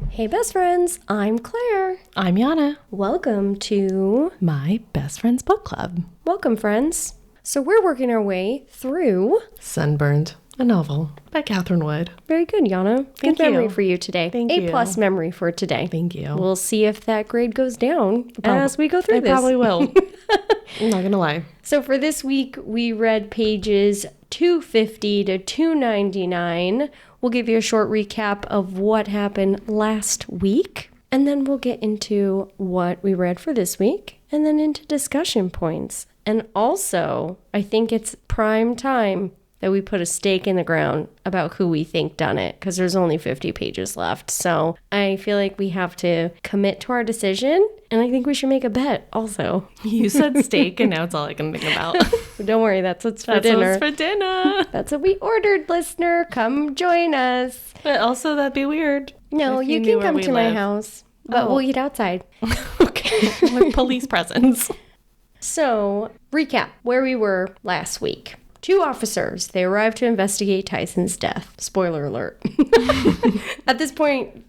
Hey best friends, I'm Claire. I'm Yana. Welcome to My Best Friend's Book Club. Welcome friends. So we're working our way through Sunburned, a novel by Katherine Wood. Very good, Yana. Thank good memory you. for you today. Thank A you. plus memory for today. Thank you. We'll see if that grade goes down as we go through I this. probably will. I'm not going to lie. So for this week, we read pages 250 to 299. We'll give you a short recap of what happened last week, and then we'll get into what we read for this week, and then into discussion points. And also, I think it's prime time that we put a stake in the ground about who we think done it, because there's only 50 pages left. So I feel like we have to commit to our decision, and I think we should make a bet also. You said steak, and now it's all I can think about. Don't worry, that's what's for dinner. That's what's for dinner. That's what we ordered, listener. Come join us. But also, that'd be weird. No, if you knew can where come we to my live. house, but Oh. we'll eat outside. Okay. Like police presence. So, recap where we were last week. 2 officers, they arrived to investigate Tyson's death. Spoiler alert. At this point,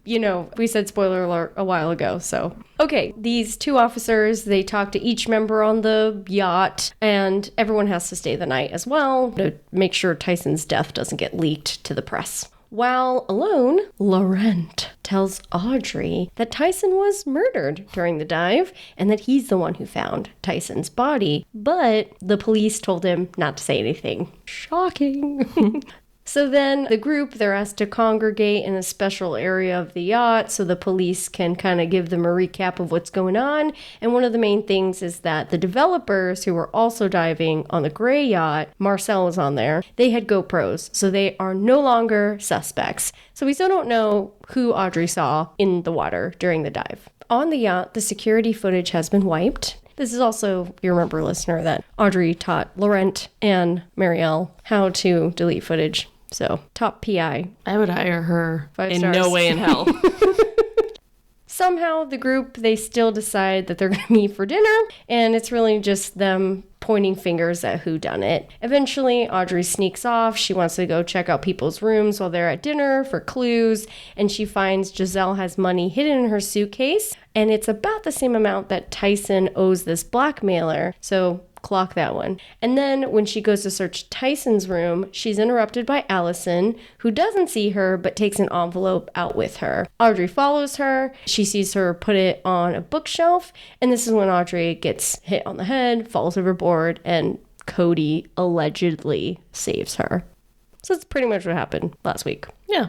we said spoiler alert a while ago, so. Okay, these 2 officers, they talk to each member on the yacht, and everyone has to stay the night as well to make sure Tyson's death doesn't get leaked to the press. While alone, Laurent tells Audrey that Tyson was murdered during the dive and that he's the one who found Tyson's body, but the police told him not to say anything. Shocking. So then the group, they're asked to congregate in a special area of the yacht so the police can kind of give them a recap of what's going on. And one of the main things is that the developers who were also diving on the gray yacht, Marcel was on there, they had GoPros, so they are no longer suspects. So we still don't know who Audrey saw in the water during the dive. On the yacht, the security footage has been wiped. This is also, you remember, listener, that Audrey taught Laurent and Marielle how to delete footage. So, top PI. I would hire her 5 in stars. no way in hell. Somehow, the group, they still decide that they're going to meet for dinner, and it's really just them pointing fingers at who done it. Eventually, Audrey sneaks off. She wants to go check out people's rooms while they're at dinner for clues, and she finds Giselle has money hidden in her suitcase, and it's about the same amount that Tyson owes this blackmailer. So clock that one. And then when she goes to search Tyson's room, she's interrupted by Allison, who doesn't see her but takes an envelope out with her. Audrey follows her. She sees her put it on a bookshelf, and this is when Audrey gets hit on the head, falls overboard, and Cody allegedly saves her. So that's pretty much what happened last week. Yeah.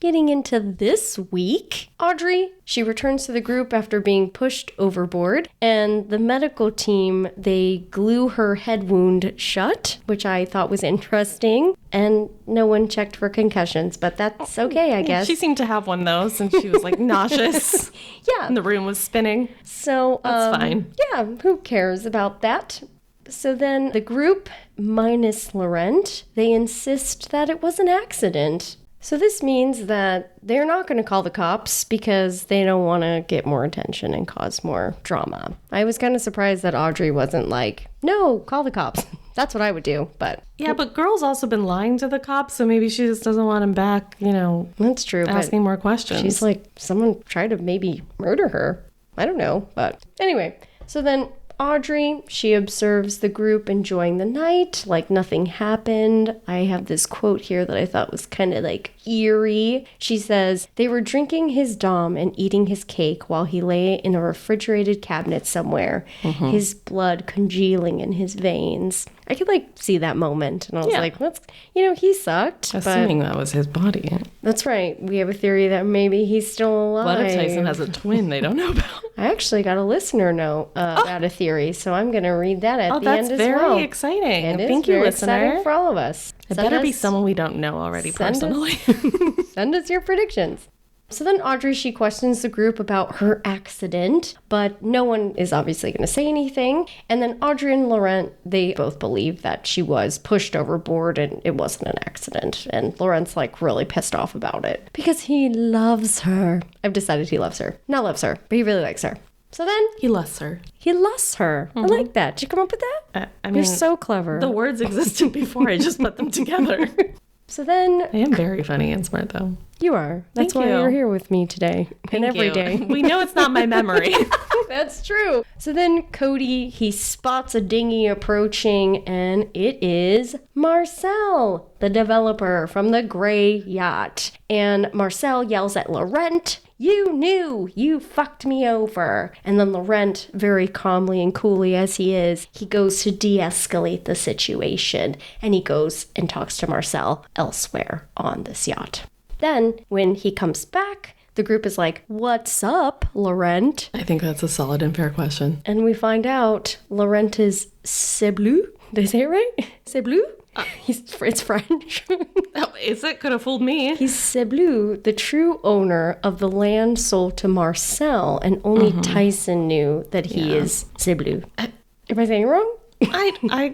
Getting into this week, Audrey, she returns to the group after being pushed overboard, and the medical team, they glue her head wound shut, which I thought was interesting, and no one checked for concussions, but that's okay, I guess. She seemed to have one, though, since she was, nauseous. Yeah. And the room was spinning. So, That's fine. Yeah, who cares about that? So then the group, minus Laurent, they insist that it was an accident. So this means that they're not going to call the cops because they don't want to get more attention and cause more drama. I was kind of surprised that Audrey wasn't like, no, call the cops. That's what I would do, but... Yeah, but girl's also been lying to the cops, so maybe she just doesn't want him back, That's true, asking but more questions. she's like, someone tried to maybe murder her. I don't know, but... Anyway, so then Audrey, she observes the group enjoying the night like nothing happened. I have this quote here that I thought was kind of eerie. She says, they were drinking his Dom and eating his cake while he lay in a refrigerated cabinet somewhere, his blood congealing in his veins. I could see that moment, and I was like, that's, he sucked. Assuming that was his body. That's right. We have a theory that maybe he's still alive. What if Tyson has a twin they don't know about? I actually got a listener note about a theory, so I'm going to read that at the end as well. That's very exciting. It Thank is you, very listener. exciting for all of us. It better be someone we don't know already personally. Send us your predictions. So then Audrey, she questions the group about her accident, but no one is obviously going to say anything. And then Audrey and Laurent, they both believe that she was pushed overboard and it wasn't an accident. And Laurent's really pissed off about it because he loves her. I've decided he loves her. Not loves her, but he really likes her. So then He lusts her. he lusts her. I like that. Did you come up with that? I mean, You're so clever. the words existed before. I just put them together. So then... I am very funny and smart, though. You are. That's Thank why you. you're here with me today. And every day. We know it's not my memory. That's true. So then Cody, he spots a dinghy approaching, and it is Marcel, the developer from the gray yacht. And Marcel yells at Laurent, "You knew! You fucked me over!" And then Laurent, very calmly and coolly as he is, he goes to de-escalate the situation. And he goes and talks to Marcel elsewhere on this yacht. Then, when he comes back, the group is like, "What's up, Laurent?" I think that's a solid and fair question. And we find out Laurent is C'est Bleu. Did I say it right? C'est Bleu? It's French. Oh, is it? Could have fooled me. He's C'est Bleu, the true owner of the land sold to Marcel, and only Tyson knew that he is C'est Bleu. Am I saying it wrong? I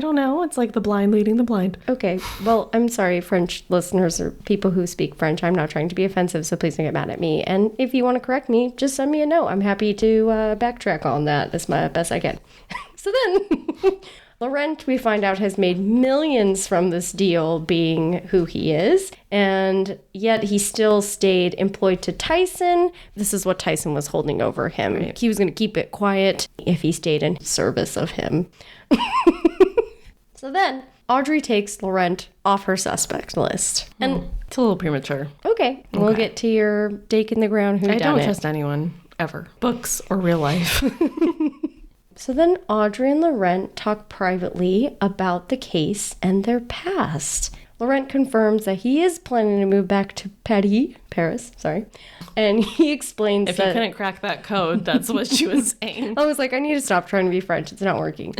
don't know. It's like the blind leading the blind. Okay. Well, I'm sorry, French listeners or people who speak French. I'm not trying to be offensive, so please don't get mad at me. And if you want to correct me, just send me a note. I'm happy to backtrack on that as my best I can. So then, Laurent, we find out, has made millions from this deal being who he is, and yet he still stayed employed to Tyson. This is what Tyson was holding over him. Right. He was going to keep it quiet if he stayed in service of him. So then, Audrey takes Laurent off her suspect list. And it's a little premature. Okay, we'll get to your stake in the ground who done it. I don't trust anyone, ever. Books or real life. So then Audrey and Laurent talk privately about the case and their past. Laurent confirms that he is planning to move back to Paris, and he explains if you couldn't crack that code, that's what she was saying. I was like, I need to stop trying to be French. It's not working.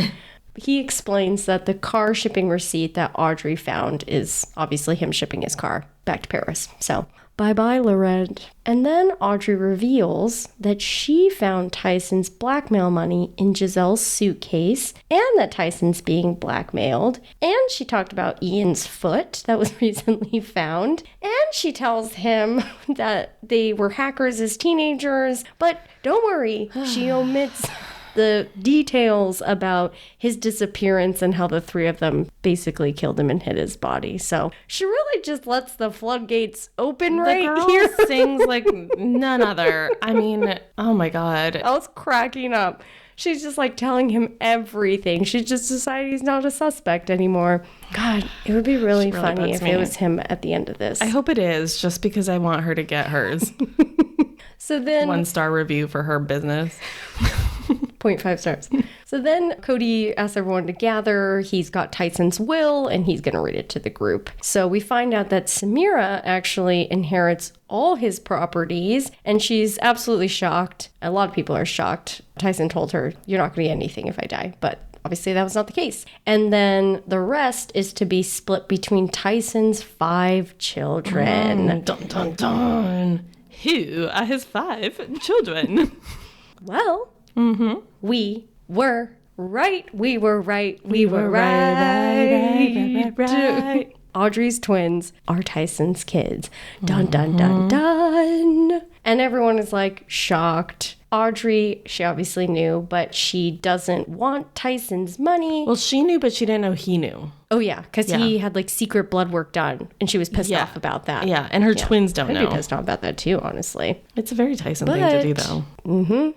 He explains that the car shipping receipt that Audrey found is obviously him shipping his car back to Paris. So, bye-bye, Laurent. And then Audrey reveals that she found Tyson's blackmail money in Giselle's suitcase, and that Tyson's being blackmailed. And she talked about Ian's foot that was recently found. And she tells him that they were hackers as teenagers. But don't worry, she omits the details about his disappearance and how the three of them basically killed him and hid his body. So she really just lets the floodgates open right here. The girl sings like none other. I mean, oh my God. I was cracking up. She's just like telling him everything. She just decided he's not a suspect anymore. God, it would be really funny if it was him at the end of this. I hope it is, just because I want her to get hers. So then 1-star review for her business. 0.5 stars. So then Cody asks everyone to gather. He's got Tyson's will, and he's going to read it to the group. So we find out that Samira actually inherits all his properties, and she's absolutely shocked. A lot of people are shocked. Tyson told her, "You're not going to get anything if I die," but obviously that was not the case. And then the rest is to be split between Tyson's 5 children. Dun, dun, dun. Who are his 5 children? Well, we were right. We were right. We were right. Audrey's twins are Tyson's kids. Dun, dun, dun, dun. And everyone is like shocked. Audrey, she obviously knew, but she doesn't want Tyson's money. Well, she knew, but she didn't know he knew. Oh, yeah, because he had like secret blood work done, and she was pissed off about that. Yeah, and her twins don't know. I'd be pissed off about that too, honestly. It's a very Tyson thing to do, though.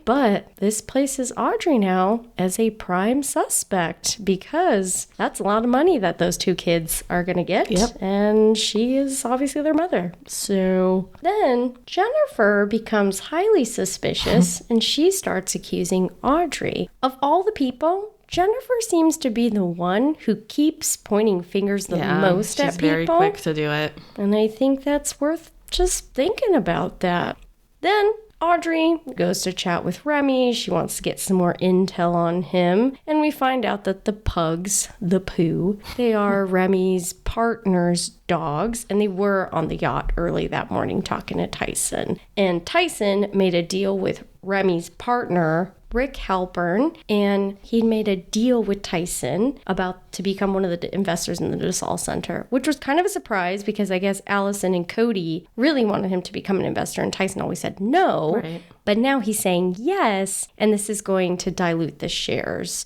But this places Audrey now as a prime suspect, because that's a lot of money that those 2 kids are going to get. Yep. And she is obviously their mother. So then Jennifer becomes highly suspicious, and she starts accusing Audrey. Of all the people, Jennifer seems to be the one who keeps pointing fingers the most at people. She's very quick to do it. And I think that's worth just thinking about that. Then Audrey goes to chat with Remy. She wants to get some more intel on him. And we find out that the pugs, the poo, they are Remy's partner's dogs. And they were on the yacht early that morning talking to Tyson. And Tyson made a deal with Remy's partner Rick Halpern, and he'd made a deal with Tyson about to become one of the investors in the DeSalle Center, which was kind of a surprise because I guess Allison and Cody really wanted him to become an investor, and Tyson always said no. Right. But now he's saying yes, and this is going to dilute the shares.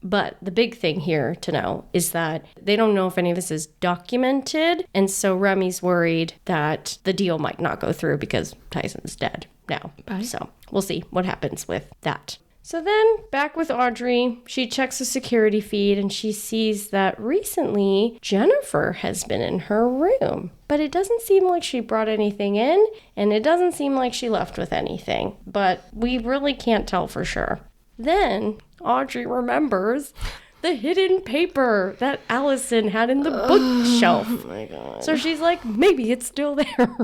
But the big thing here to know is that they don't know if any of this is documented, and so Remy's worried that the deal might not go through because Tyson's dead now. Right. So we'll see what happens with that. So then back with Audrey, she checks the security feed and she sees that recently Jennifer has been in her room. But it doesn't seem like she brought anything in, and it doesn't seem like she left with anything. But we really can't tell for sure. Then Audrey remembers the hidden paper that Allison had in the bookshelf. Oh my God. So she's like, maybe it's still there.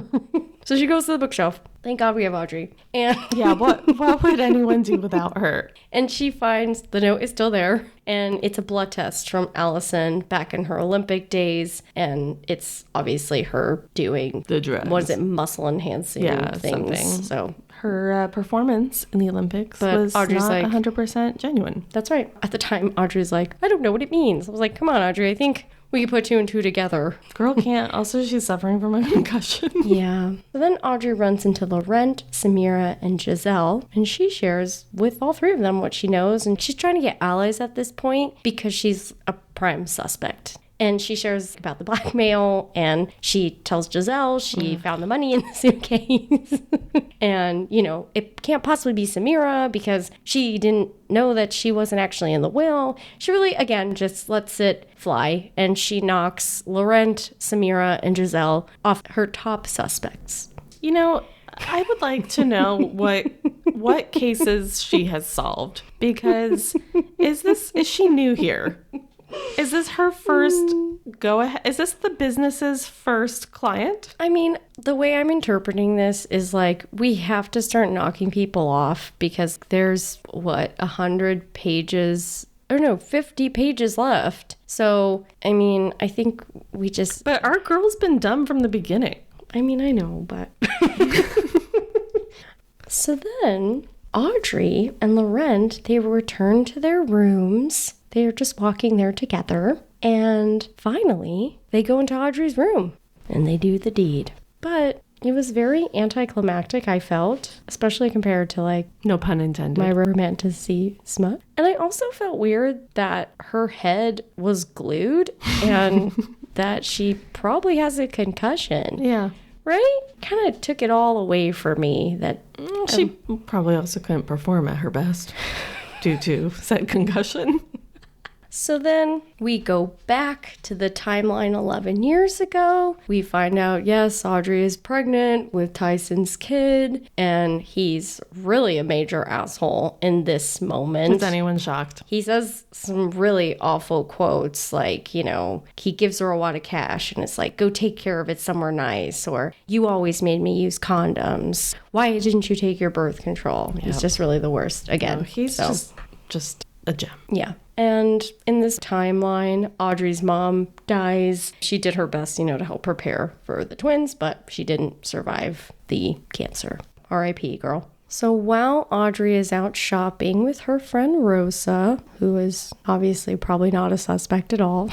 So she goes to the bookshelf. Thank God we have Audrey. And Yeah, what would anyone do without her? and she finds the note is still there. And it's a blood test from Allison back in her Olympic days. And it's obviously her doing The drugs. What is it? Muscle enhancing things. Something. So Her performance in the Olympics But was Audrey's not like- 100% genuine. that's right. At the time, Audrey's like, I don't know what it means. I was like, come on, Audrey. I think we can put two and two together. Girl can't. Also, she's suffering from a concussion. Yeah. So then Audrey runs into Laurent, Samira, and Giselle, and she shares with all three of them what she knows. And she's trying to get allies at this point because she's a prime suspect. And she shares about the blackmail, and she tells Giselle she found the money in the suitcase. And, you know, it can't possibly be Samira because she didn't know that she wasn't actually in the will. She really, again, just lets it fly. And she knocks Laurent, Samira, and Giselle off her top suspects. You know, I would like to know what cases she has solved, because is she new here? Is this her first go ahead? Is this the business's first client? I mean, the way I'm interpreting this is like we have to start knocking people off because there's 100 pages or no, 50 pages left. So, I mean, I think we just, But our girl's been dumb from the beginning. I mean, I know, but. So then Audrey and Laurent, they return to their rooms. They are just walking there together. And finally, they go into Audrey's room and they do the deed. But it was very anticlimactic, I felt, especially compared to like No pun intended. my romantasy smut. And I also felt weird that her head was glued and that she probably has a concussion. Yeah. Right? Kind of took it all away for me that She probably also couldn't perform at her best due to said concussion. So then we go back to the timeline 11 years ago. We find out, yes, Audrey is pregnant with Tyson's kid, and he's really a major asshole in this moment. Is anyone shocked? He says some really awful quotes, like, you know, he gives her a lot of cash, and it's like, go take care of it somewhere nice, or you always made me use condoms. Why didn't you take your birth control? He's just really the worst again. No, he's So, just a gem. yeah. And in this timeline, Audrey's mom dies. She did her best, you know, to help prepare for the twins, but she didn't survive the cancer. R.I.P., girl. So while Audrey is out shopping with her friend Rosa, who is obviously probably not a suspect at all,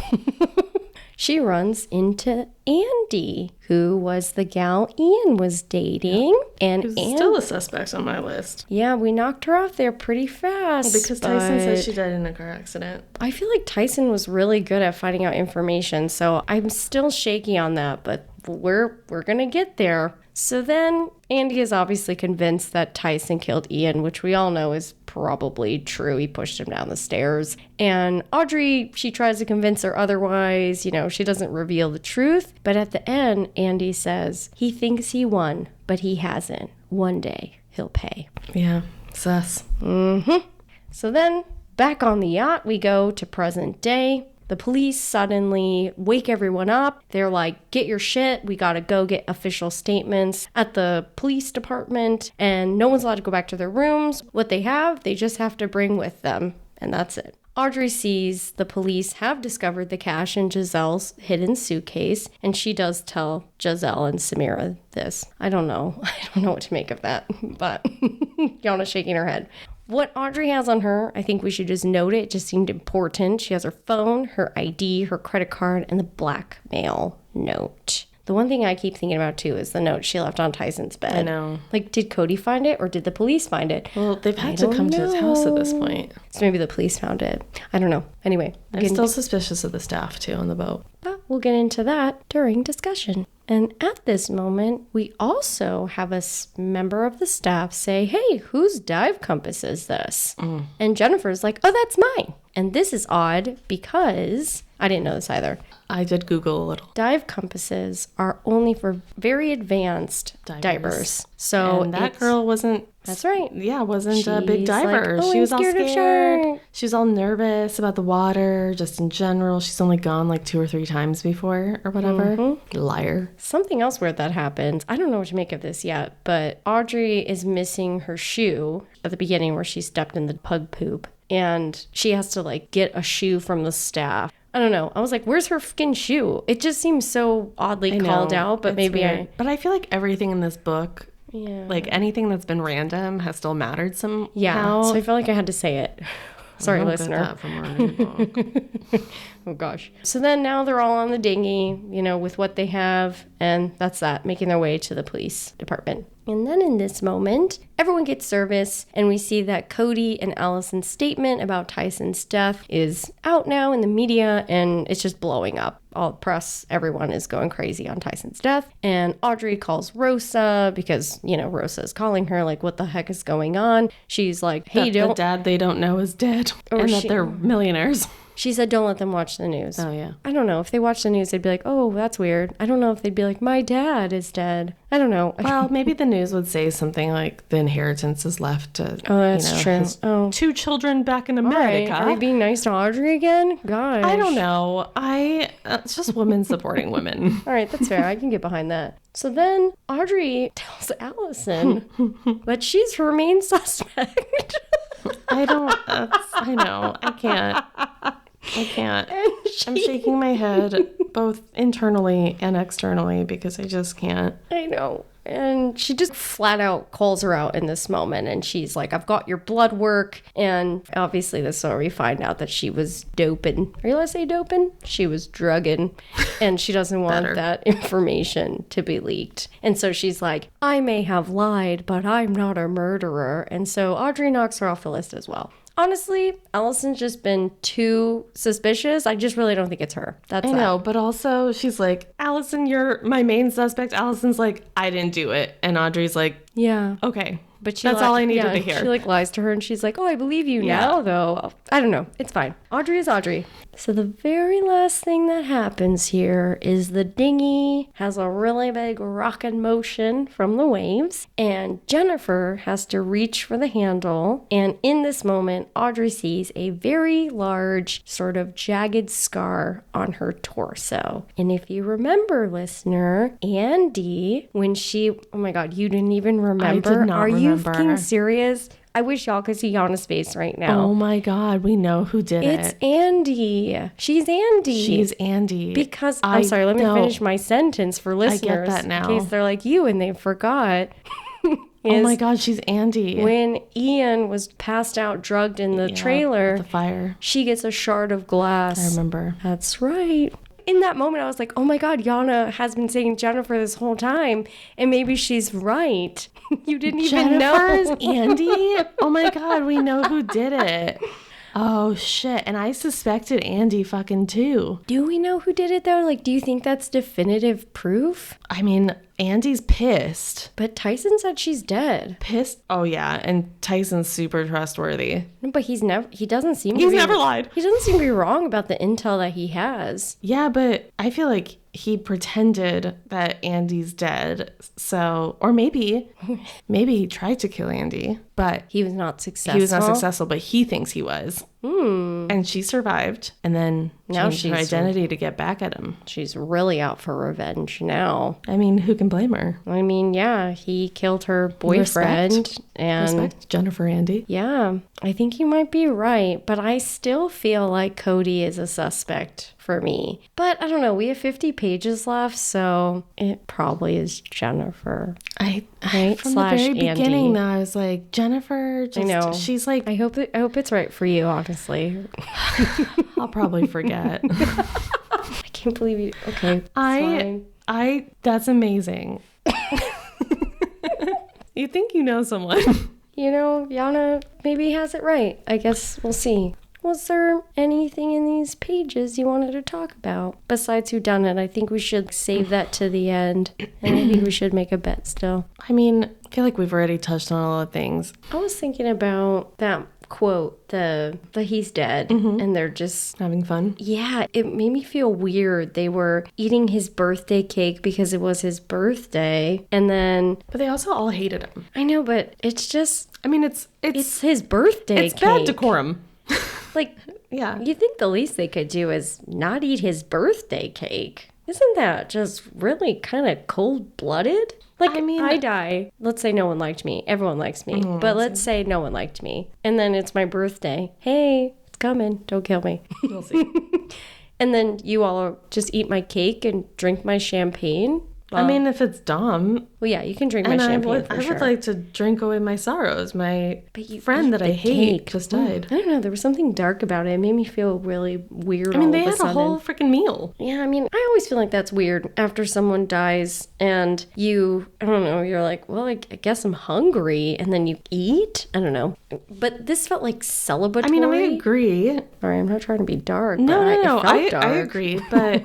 she runs into Andy, who was the gal Ian was dating. And Who's Andy, still a suspect on my list. yeah, we knocked her off there pretty fast. Because Tyson but says she died in a car accident. I feel like Tyson was really good at finding out information, so I'm still shaky on that, but we're gonna get there. So then Andy is obviously convinced that Tyson killed Ian, which we all know is probably true. He pushed him down the stairs. And Audrey, she tries to convince her otherwise. You know, she doesn't reveal the truth. But at the end, Andy says he thinks he won, but he hasn't. One day he'll pay. Yeah, sus. So then back on the yacht, we go to present day. The police suddenly wake everyone up. They're like, get your shit. We got to go get official statements at the police department. And no one's allowed to go back to their rooms. What they have, they just have to bring with them. And that's it. Audrey sees the police have discovered the cash in Giselle's hidden suitcase. And she does tell Giselle and Samira this. I don't know. I don't know what to make of that. But Yana's shaking her head. what Audrey has on her, I think we should just note it. It just seemed important. She has her phone, her ID, her credit card, and the blackmail note. The one thing I keep thinking about, too, is the note she left on Tyson's bed. I know. Like, did Cody find it or did the police find it? Well, they've had to come to his house at this point. So maybe the police found it. I don't know. Anyway. I'm still suspicious of the staff, too, on the boat. But we'll get into that during discussion. And at this moment, we also have a member of the staff say, hey, whose dive compass is this? And Jennifer's like, oh, that's mine. And this is odd because I didn't know this either. I did Google a little. Dive compasses are only for very advanced divers. So and that girl wasn't. That's right. Yeah, wasn't a big diver. Like, oh, she was all scared. scared. She was all nervous about the water, just in general. She's only gone like 2 or 3 times before or whatever. Liar. Something else weird that happened. I don't know what to make of this yet, but Audrey is missing her shoe at the beginning where she stepped in the pug poop. And she has to like get a shoe from the staff. I don't know. I was like, where's her fucking shoe? It just seems so oddly called out, but maybe weird. But I feel like everything in this book, like anything that's been random has still mattered somehow. Yeah, so I felt like I had to say it. Sorry, listener. Get that from our new book. Oh, gosh. So then now they're all on the dinghy, with what they have, and that's that, making their way to the police department. And then in this moment, everyone gets service, and we see that Cody and Allison's statement about Tyson's death is out now in the media, and it's just blowing up. All the press, everyone is going crazy on Tyson's death. And Audrey calls Rosa because, Rosa is calling her, like, what the heck is going on? She's like, hey, the dad they don't know is dead, and that they're millionaires. She said, don't let them watch the news. Oh, yeah. I don't know. If they watch the news, they'd be like, oh, that's weird. I don't know if they'd be like, my dad is dead. I don't know. Well, maybe the news would say something like the inheritance is left to, that's true. His 2 children back in America. Right. Are we being nice to Audrey again? Gosh. I don't know. It's just women supporting women. All right, that's fair. I can get behind that. So then Audrey tells Allison that she's her main suspect. I know. I can't. I'm shaking my head both internally and externally because I just can't. I know. And she just flat out calls her out in this moment. And she's like, I've got your blood work. And obviously this is where we find out that she was doping. Are you allowed to say doping? She was drugging. And she doesn't want that information to be leaked. And so she's like, I may have lied, but I'm not a murderer. And so Audrey knocks her off the list as well. Honestly, Allison's just been too suspicious. I just really don't think it's her. I know, but also she's like, Allison, you're my main suspect. Allison's like, I didn't do it. And Audrey's like, yeah. Okay. But that's all I needed to hear. She lies to her and she's like, oh, I believe you now, though. I don't know. It's fine. Audrey is Audrey. So the very last thing that happens here is the dinghy has a really big rocking motion from the waves, and Jennifer has to reach for the handle. And in this moment, Audrey sees a very large, sort of jagged scar on her torso. And if you remember, listener, Andy, when she, oh my God, you didn't even remember? I did not remember. Are you fucking serious? I wish y'all could see Yana's face right now. Oh my God, we know who did it. It's Andy. She's Andy. She's Andy. Because, I'm sorry, let me finish my sentence for listeners. I get that now. In case they're like you and they forgot. Oh my God, she's Andy. When Ian was passed out, drugged in the trailer, the fire, she gets a shard of glass. I remember. That's right. In that moment, I was like, oh my God, Yana has been saying Jennifer this whole time, and maybe she's right. You didn't even know. Jennifer is Andy? Oh my God, we know who did it. Oh shit, and I suspected Andy fucking too. Do we know who did it though? Like, do you think that's definitive proof? I mean, Andy's pissed. But Tyson said she's dead. Pissed? Oh yeah, and Tyson's super trustworthy. No, but he doesn't seem He's never lied. He doesn't seem to be wrong about the intel that he has. Yeah, but I feel like he pretended that Andy's dead. So, or maybe he tried to kill Andy, but he was not successful. He was not successful, but he thinks he was. And she survived, and then changed her identity to get back at him. She's really out for revenge now. I mean, who can blame her? I mean, yeah, he killed her boyfriend. Respect Jennifer Andy. Yeah, I think you might be right, but I still feel like Cody is a suspect. for me. But I don't know. We have 50 pages left, so it probably is Jennifer. Right? From the Slash very beginning, Andy. though, I was like, Jennifer, just, I know. she's like, I hope it's right for you, honestly. I'll probably forget. I can't believe you. Okay, fine. That's amazing. You think you know someone. You know, Yana maybe has it right. I guess we'll see. Was there anything in these pages you wanted to talk about besides whodunit? I think we should save that to the end, and I think we should make a bet still. I mean, I feel like we've already touched on all the things. I was thinking about that quote, the he's dead, and they're just Having fun. yeah, it made me feel weird. They were eating his birthday cake because it was his birthday, and then But they also all hated him. I know, but it's just I mean, it's his birthday it's cake. bad decorum. Like, Yeah. you think the least they could do is not eat his birthday cake? Isn't that just really kind of cold-blooded? Like, I mean, I die. Let's say no one liked me. Everyone likes me. But let's say no one liked me. And then it's my birthday. Hey, it's coming. Don't kill me. We'll see. And then you all just eat my cake and drink my champagne. I mean, if it's dumb, Well, yeah, you can drink my and champagne I for sure. would like to drink away my sorrows. My But you friend eat that I the hate cake. just died. I don't know. There was something dark about it. It made me feel really weird. I mean, all they of a had a sudden. whole freaking meal. Yeah, I mean, I always feel like that's weird after someone dies and you, I don't know, you're like, well, I guess I'm hungry, and then you eat. I don't know. But this felt like celebratory. I mean, I agree. Sorry, I'm not trying to be dark. No, but no, it felt I dark. agree, but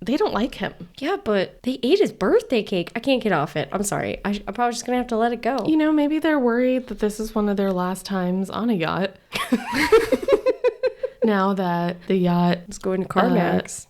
they don't like him. Yeah, but they ate his birthday cake. I can't get off it. I'm sorry. I'm probably just going to have to let it go. You know, maybe they're worried that this is one of their last times on a yacht. Now that the yacht It's going to CarMax.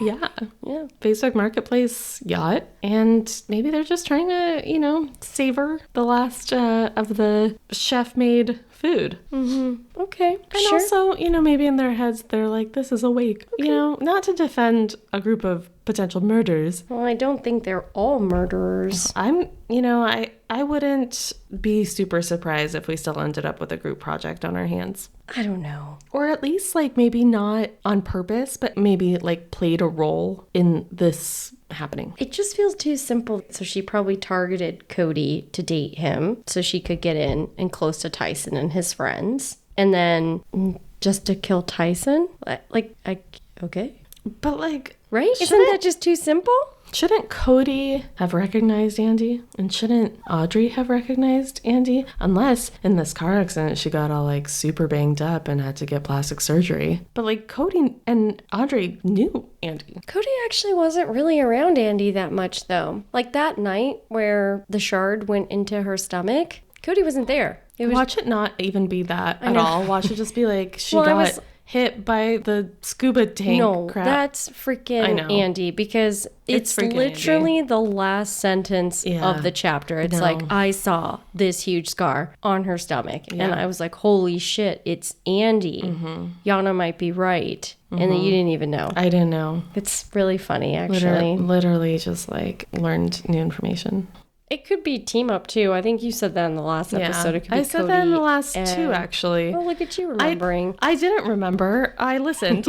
yeah. Yeah. Facebook Marketplace yacht. And maybe they're just trying to, you know, savor the last of the chef-made food. Okay. And sure. also, you know, maybe in their heads, they're like, this is a wake. You know, not to defend a group of potential murderers. Well, I don't think they're all murderers. I wouldn't be super surprised if we still ended up with a group project on our hands. I don't know. Or at least, like, maybe not on purpose, but maybe, like, played a role in this happening. It just feels too simple. So she probably targeted Cody to date him so she could get in and close to Tyson and his friends. And then just to kill Tyson? Okay. But, like... Right? Isn't that just too simple? Shouldn't Cody have recognized Andy? And shouldn't Audrey have recognized Andy? Unless in this car accident she got all like super banged up and had to get plastic surgery. But like Cody and Audrey knew Andy. Cody actually wasn't really around Andy that much though. Like that night where the shard went into her stomach, Cody wasn't there. It was Watch it not even be that at know. all. Watch it just be like she Well, I got was- hit by the scuba tank No, crap. that's freaking I know. Andy because it's freaking literally the last sentence Yeah. of the chapter. It's No. like, I saw this huge scar on her stomach. And Yeah. I was like, holy shit, it's Andy. Yana might be right. And then you didn't even know. I didn't know. It's really funny, actually. Literally just like learned new information. It could be team up too. I think you said that in the last episode. It could be I said that in the Cody last and- two, actually. Oh, look at you remembering. I didn't remember. I listened.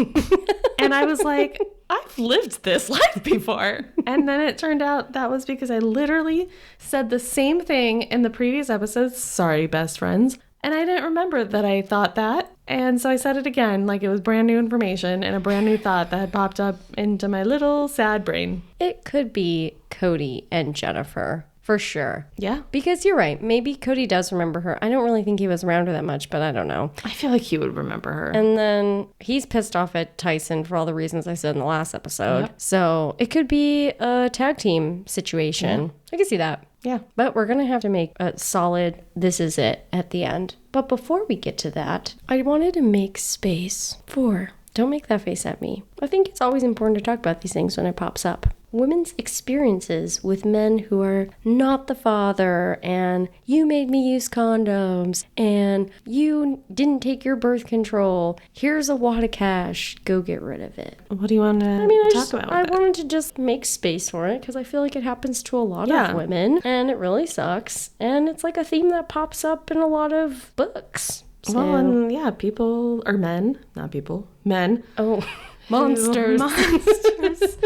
And I was like, I've lived this life before. And then it turned out that was because I literally said the same thing in the previous episodes. Sorry, best friends. And I didn't remember that I thought that. And so I said it again, like it was brand new information and a brand new thought that had popped up into my little sad brain. It could be Cody and Jennifer. For sure. Yeah. Because you're right. Maybe Cody does remember her. I don't really think he was around her that much, but I don't know. I feel like he would remember her. And then he's pissed off at Tyson for all the reasons I said in the last episode. Yep. So it could be a tag team situation. I can see that. Yeah. But we're going to have to make a solid this is it at the end. But before we get to that, I wanted to make space for, don't make that face at me. I think it's always important to talk about these things when it pops up. Women's experiences with men who are not the father, and you made me use condoms, and you didn't take your birth control. Here's a wad of cash. Go get rid of it. What do you want to talk about? I wanted to just make space for it because I feel like it happens to a lot of women, and it really sucks. And it's like a theme that pops up in a lot of books. So. Well, and yeah, people, or men, not people, men. Oh, monsters. Monsters.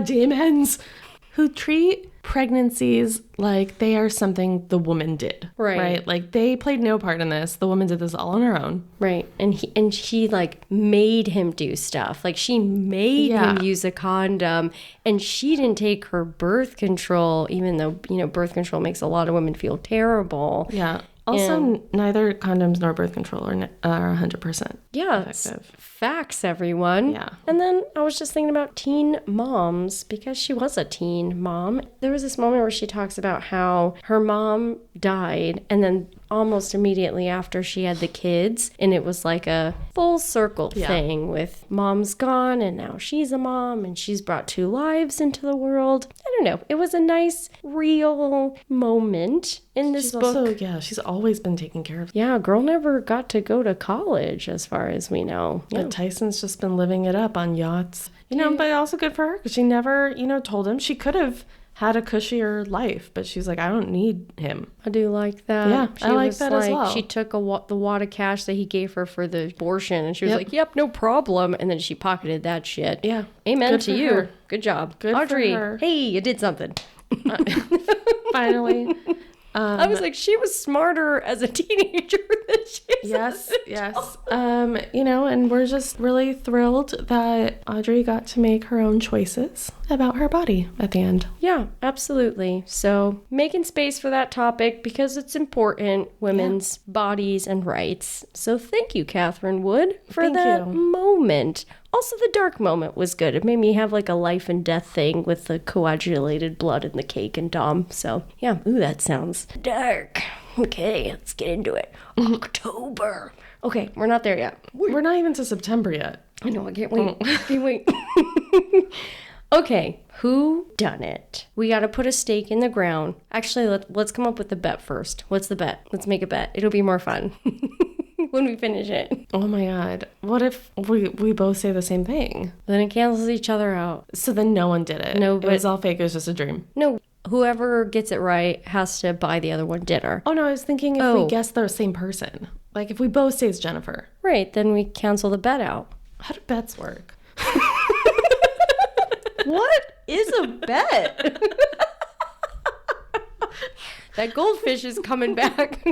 Demons. Who treat pregnancies like they are something the woman did. Right. Like they played no part in this. The woman did this all on her own. Right. And she like made him do stuff. Like she made him use a condom, and she didn't take her birth control, even though, birth control makes a lot of women feel terrible. Yeah. Also, neither condoms nor birth control are 100% effective. Facts, everyone. Yeah. And then I was just thinking about teen moms, because she was a teen mom. There was this moment where she talks about how her mom died, and then almost immediately after she had the kids, and it was like a full circle thing with mom's gone and now she's a mom and she's brought 2 lives into the world. I don't know. It was a nice, real moment in this book. Also, she's always been taken care of. Yeah, girl never got to go to college as far as we know. But Tyson's just been living it up on yachts. But also good for her because she never, told him. She could have had a cushier life, but she's like, I don't need him. I do like that. Yeah, I like that as well. She took the wad of cash that he gave her for the abortion, and she was like, yep, no problem. And then she pocketed that shit. Yeah. Amen Good to for you. her. Good job. Good Audrey, for her. hey, you did something. Finally. I was like, she was smarter as a teenager than she is. Yes. And we're just really thrilled that Audrey got to make her own choices about her body at the end. Yeah, absolutely. So making space for that topic because it's important, women's bodies and rights. So thank you, Katherine Wood, for that moment. Also, the dark moment was good. It made me have like a life and death thing with the coagulated blood in the cake and Dom. So, yeah. Ooh, that sounds dark. Okay, let's get into it. October. Okay, we're not there yet. We're not even to September yet. I know, I can't wait. I can't wait. Okay, who done it? We got to put a stake in the ground. Actually, let's come up with the bet first. What's the bet? Let's make a bet. It'll be more fun. When we finish it. Oh my God. What if we both say the same thing? Then it cancels each other out. So then no one did it. No, it was all fake. It was just a dream. No, whoever gets it right has to buy the other one dinner. Oh no, I was thinking if we guess the same person. Like if we both say it's Jennifer. Right, then we cancel the bet out. How do bets work? What is a bet? That goldfish is coming back.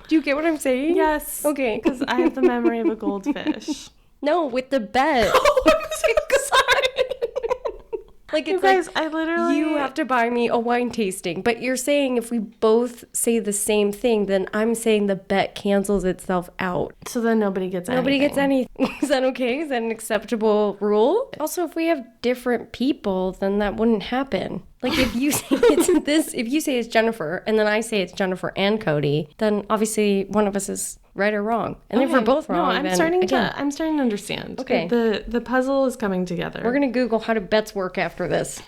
Do you get what I'm saying? Yes. Okay. Because I have the memory of a goldfish. No, with the bet. Oh, I'm so sorry. Like, it's guys, like, I literally... you have to buy me a wine tasting. But you're saying if we both say the same thing, then I'm saying the bet cancels itself out. So then nobody gets anything. Nobody gets anything. Is that okay? Is that an acceptable rule? Also, if we have different people, then that wouldn't happen. Like, if you say if you say it's Jennifer, and then I say it's Jennifer and Cody, then obviously one of us is right or wrong. And if we're both wrong, I'm then starting again, to understand. Okay. The puzzle is coming together. We're gonna Google how do bets work after this.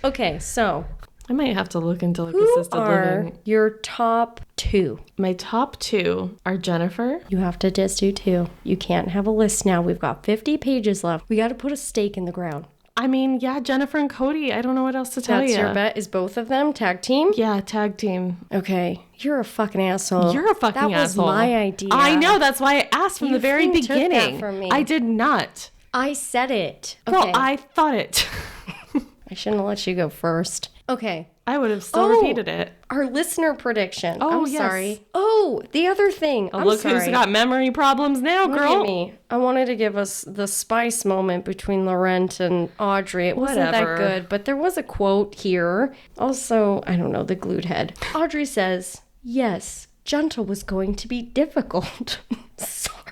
Okay, so I might have to look into like who assisted are living. your top 2? My top 2 are Jennifer. You have to just do 2. You can't have a list now. We've got 50 pages left. We got to put a stake in the ground. I mean, yeah, Jennifer and Cody. I don't know what else to tell you. That's your bet? Is both of them tag team? Yeah, tag team. Okay. You're a fucking asshole. You're a fucking asshole. That was my idea. I know. That's why I asked from the very took that beginning. from me. I did not. I said it. Girl, Okay. I thought it. I shouldn't have let you go first. Okay. I would have still repeated it. Our listener prediction. Oh, I'm yes. sorry. Oh, the other thing. I'm Look sorry. who's got memory problems now, Look girl. at me. I wanted to give us the spice moment between Laurent and Audrey. It wasn't Whatever. that good, but there was a quote here. Also, I don't know, the glued head. Audrey says, yes, gentle was going to be difficult. Sorry.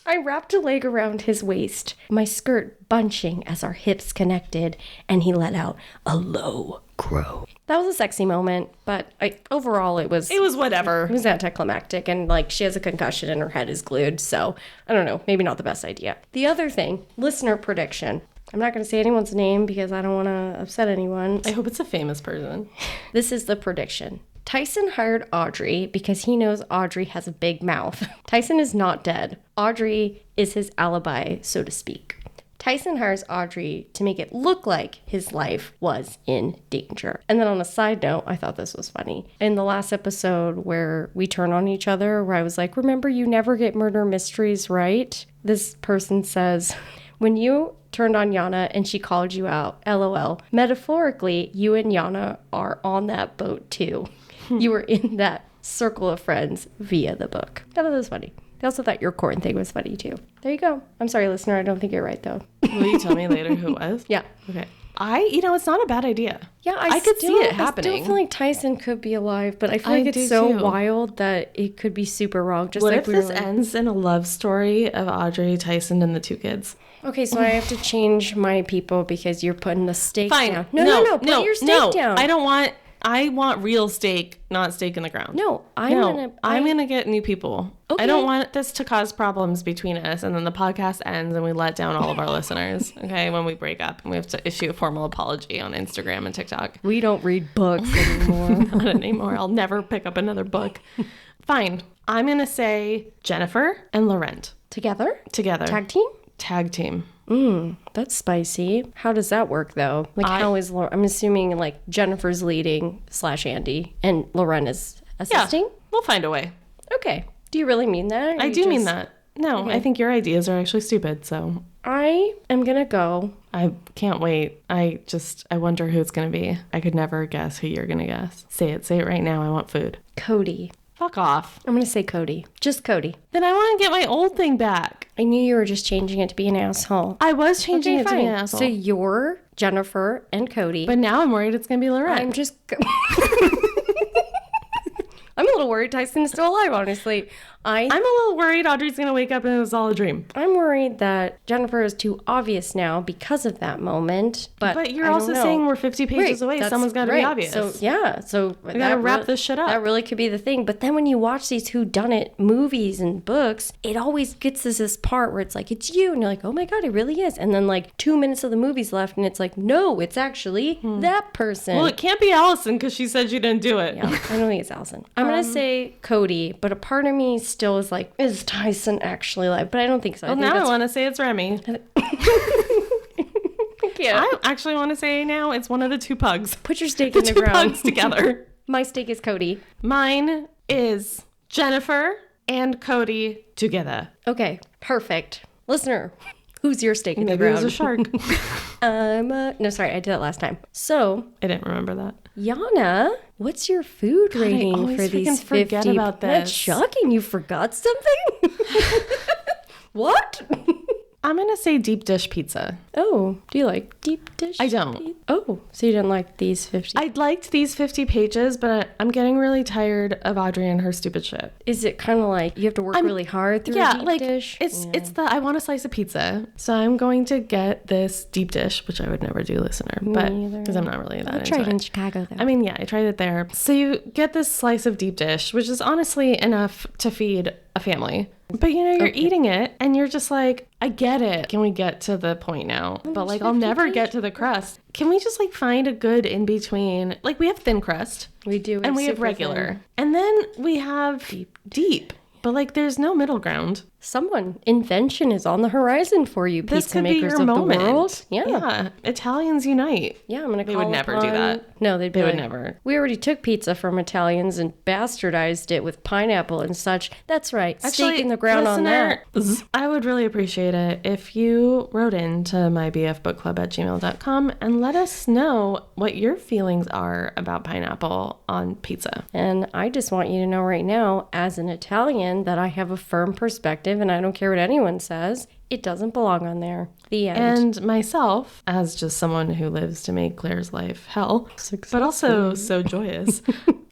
I wrapped a leg around his waist, my skirt bunching as our hips connected, and he let out a low groan. That was a sexy moment, but overall it was whatever. It was anticlimactic, and like she has a concussion and her head is glued, so I don't know, maybe not the best idea. The other thing, listener prediction. I'm not going to say anyone's name because I don't want to upset anyone. I hope it's a famous person. This is the prediction. Tyson hired Audrey because he knows Audrey has a big mouth. Tyson is not dead. Audrey is his alibi, so to speak. Tyson hires Audrey to make it look like his life was in danger. And then on a side note, I thought this was funny. In the last episode where we turn on each other, where I was like, remember, you never get murder mysteries right? This person says, when you turned on Yana and she called you out, LOL, metaphorically, you and Yana are on that boat too. You were in that circle of friends via the book. I thought that was funny. They also thought your corn thing was funny too. There you go. I'm sorry, listener. I don't think you're right, though. Will you tell me later who it was? Yeah. Okay. It's not a bad idea. Yeah, I could see it happening. I still feel like Tyson could be alive, but I feel like it's so wild that it could be super wrong. Just what like if this ends in a love story of Audrey, Tyson, and the 2 kids? Okay, so I have to change my people because you're putting the stake down. No, put your stake down. I want real steak, not steak in the ground. No, I'm gonna get new people. Okay. I don't want this to cause problems between us, and then the podcast ends and we let down all of our listeners. Okay, when we break up and we have to issue a formal apology on Instagram and TikTok. We don't read books anymore. Not anymore. I'll never pick up another book. Fine. I'm gonna say Jennifer and Laurent together. Tag team. That's spicy. How does that work, though? How is I'm assuming, like, Jennifer's leading / Andy, and Lauren is assisting? Yeah, we'll find a way. Okay. Do you really mean that? I do mean that. No, okay. I think your ideas are actually stupid, so. I am going to go. I can't wait. I wonder who it's going to be. I could never guess who you're going to guess. Say it right now. I want food. Cody. Fuck off. I'm going to say Cody. Just Cody. Then I want to get my old thing back. I knew you were just changing it to be an asshole. I was changing it to be an asshole. So you're Jennifer and Cody. But now I'm worried it's going to be Lorette. I'm just... I'm a little worried Tyson's still alive, honestly. I'm a little worried Audrey's going to wake up and it was all a dream. I'm worried that Jennifer is too obvious now because of that moment. But you're also saying we're 50 pages away. Someone's got to be obvious. So, yeah. So we got to wrap this shit up. That really could be the thing. But then when you watch these whodunit movies and books, it always gets to this part where it's like, it's you. And you're like, oh my God, it really is. And then like 2 minutes of the movie's left and it's like, no, it's actually that person. Well, it can't be Allison because she said she didn't do it. Yeah, I don't think it's Allison. I'm going to say Cody, but a part of me still is like, is Tyson actually alive? But I don't think so. Well, I want to say it's Remy. I actually want to say now it's one of the 2 pugs. Put your stake in the ground. The 2 pugs together. My stake is Cody. Mine is Jennifer and Cody together. Okay, perfect. Listener, who's your stake in the ground? Maybe it was a shark. No, sorry, I did it last time. So I didn't remember that. Yana, what's your food rating for these 50? Forget about this. That's shocking. You forgot something? What? I'm going to say deep dish pizza. Oh, do you like deep dish? I don't. Oh, so you didn't like these 50? I liked these 50 pages, but I'm getting really tired of Audrey and her stupid shit. Is it kind of like you have to work really hard through a deep dish? It's I want a slice of pizza. So I'm going to get this deep dish, which I would never do, listener. But because I'm not really that into it. I tried in Chicago, though. I mean, yeah, I tried it there. So you get this slice of deep dish, which is honestly enough to feed a family. But you're eating it and you're just like, I get it. Can we get to the point now? But like, I'll never get to the crust. Can we just like find a good in between? Like, we have thin crust. We do. And we have regular. Thin. And then we have deep. But like, there's no middle ground. Invention is on the horizon for you, pizza makers of the world. Yeah. Italians unite. Yeah, I'm going to call They would never do that. No, they would never. We already took pizza from Italians and bastardized it with pineapple and such. That's right. Actually, stake in the ground on that. I would really appreciate it if you wrote into mybfbookclub@gmail.com and let us know what your feelings are about pineapple on pizza. And I just want you to know right now, as an Italian, that I have a firm perspective and I don't care what anyone says. It doesn't belong on there. The end. And myself, as just someone who lives to make Claire's life hell, but also so joyous,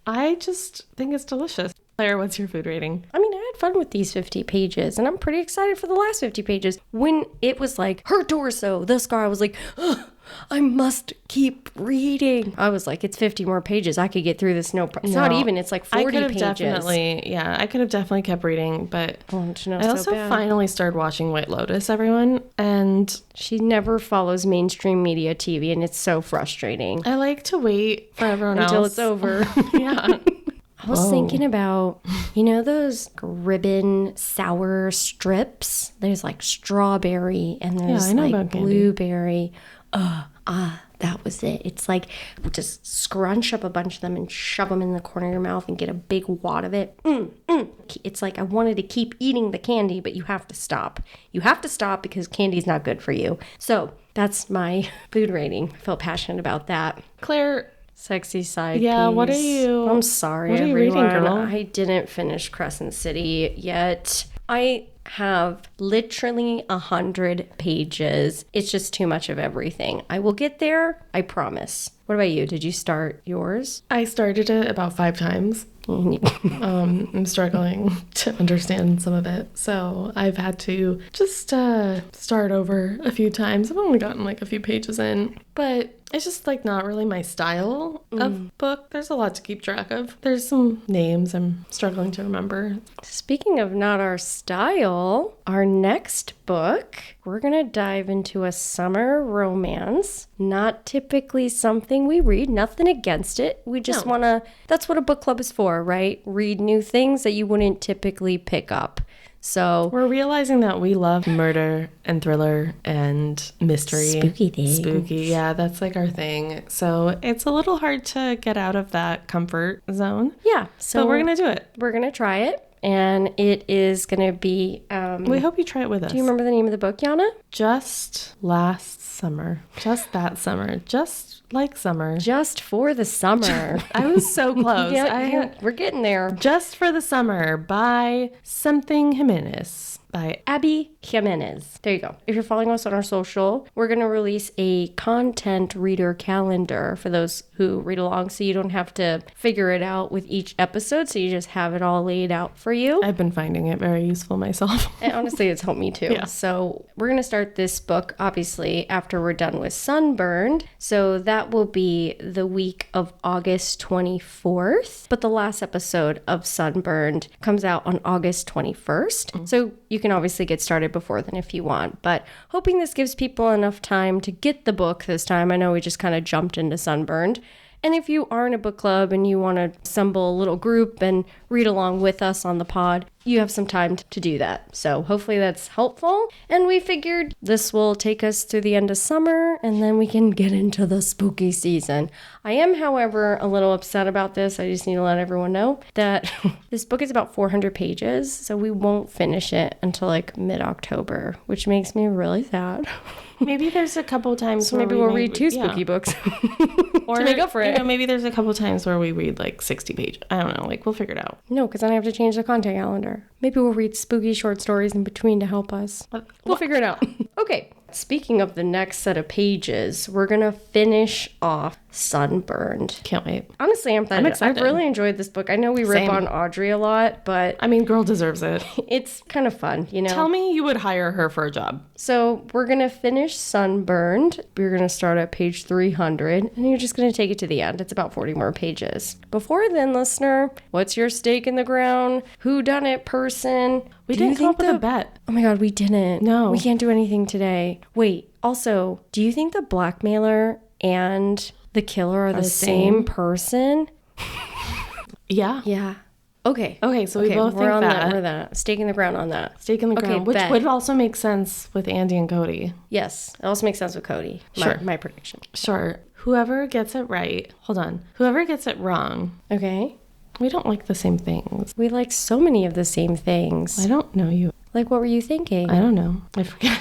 I just think it's delicious. Claire, what's your food rating? I mean, I had fun with these 50 pages, and I'm pretty excited for the last 50 pages. When it was like, her torso, the scar, I was like, oh, I must keep reading. I was like, it's 50 more pages. I could get through this. It's not even. It's like 40 pages. I could have definitely kept reading, but I also finally started watching White Lotus, everyone, and she never follows mainstream media TV, and it's so frustrating. I like to wait for everyone else until it's over. Yeah. I was thinking about, those ribbon sour strips? There's like strawberry and there's like blueberry. That was it. It's like just scrunch up a bunch of them and shove them in the corner of your mouth and get a big wad of it. It's like I wanted to keep eating the candy, but you have to stop. You have to stop because candy's not good for you. So that's my food rating. I felt passionate about that. Claire, sexy side piece. What are you? I'm sorry, what are you everyone. Reading, girl? I didn't finish Crescent City yet. I have literally 100 pages. It's just too much of everything. I will get there. I promise. What about you? Did you start yours? I started it about 5 times. I'm struggling to understand some of it. So I've had to just start over a few times. I've only gotten like a few pages in. But it's just like not really my style of book. There's a lot to keep track of. There's some names I'm struggling to remember. Speaking of not our style, our next book, we're going to dive into a summer romance. Not typically something we read, nothing against it. We just want to, that's what a book club is for, right? Read new things that you wouldn't typically pick up. So we're realizing that we love murder and thriller and mystery. Spooky things. Spooky, yeah, that's like our thing. So it's a little hard to get out of that comfort zone. Yeah. So but we're going to do it. We're going to try it. And it is going to be... we hope you try it with us. Do you remember the name of the book, Yana? Just last summer. Just that summer. Just like summer. Just for the summer. I was so close. We're getting there. Just for the Summer by something Jimenez. By Abby Jimenez. There you go. If you're following us on our social, we're going to release a content reader calendar for those who read along, so you don't have to figure it out with each episode, so you just have it all laid out for you. I've been finding it very useful myself. And honestly, it's helped me too. Yeah. So we're going to start this book, obviously, after we're done with Sunburned. So that will be the week of August 24th. But the last episode of Sunburned comes out on August 21st. So you can obviously get started before then if you want. But hoping this gives people enough time to get the book this time. I know we just kind of jumped into Sunburned. And if you are in a book club and you want to assemble a little group and read along with us on the pod, you have some time to do that. So hopefully that's helpful. And we figured this will take us through the end of summer and then we can get into the spooky season. I am, however, a little upset about this. I just need to let everyone know that this book is about 400 pages. So we won't finish it until like mid-October, which makes me really sad. Maybe there's a couple times so where maybe we'll read 2 spooky books or, to make up for it. Maybe there's a couple times where we read like 60 pages. I don't know. Like, we'll figure it out. No, because then I have to change the content calendar. Maybe we'll read spooky short stories in between to help us. We'll figure it out. Okay. Speaking of the next set of pages, we're going to finish off Sunburned. Can't wait. Honestly, I'm excited. I've really enjoyed this book. I know we rip on Audrey a lot, but... I mean, girl deserves it. It's kind of fun, you know? Tell me you would hire her for a job. So we're going to finish Sunburned. We're going to start at page 300, and you're just going to take it to the end. It's about 40 more pages. Before then, listener, what's your stake in the ground? Whodunit person? We didn't come up with a bet. Oh my God, we didn't. No. We can't do anything today. Wait, also, do you think the blackmailer and the killer are the same person? Yeah. Yeah. Okay. Okay, so we both think that. We're that. Stake in the ground on that. Stake in the ground, which would also make sense with Andy and Cody. Yes, it also makes sense with Cody. Sure. My prediction. Sure. Whoever gets it right. Hold on. Whoever gets it wrong. Okay. We don't like the same things. We like so many of the same things. I don't know you. Like, what were you thinking? I don't know. I forget.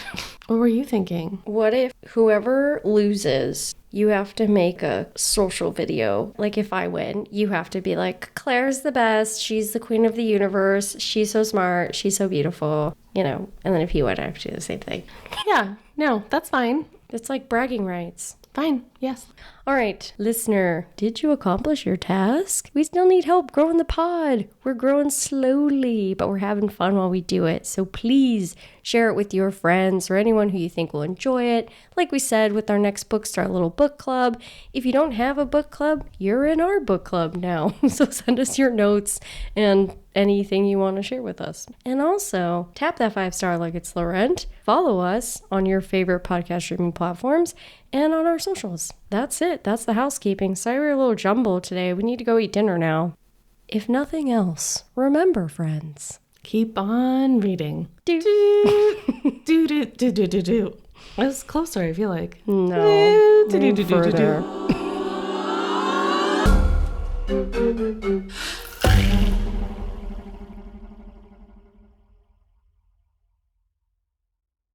What were you thinking? What if whoever loses, you have to make a social video? Like, if I win, you have to be like, Claire's the best. She's the queen of the universe. She's so smart. She's so beautiful. You know, and then if you win, I have to do the same thing. Yeah. No, that's fine. It's like bragging rights. Fine. Yes. All right, listener, did you accomplish your task? We still need help growing the pod. We're growing slowly, but we're having fun while we do it. So please share it with your friends or anyone who you think will enjoy it. Like we said with our next book, start a little book club. If you don't have a book club, you're in our book club now. So send us your notes and anything you want to share with us. And also, tap that 5-star like it's Laurent. Follow us on your favorite podcast streaming platforms and on our socials. That's it. That's the housekeeping. Sorry we're a little jumbled today. We need to go eat dinner now. if nothing else, remember, friends. Keep on reading. Do. Do, do, do, do, do, do. It was closer, I feel like. No. Do, do, do, do, do, do, Further. do.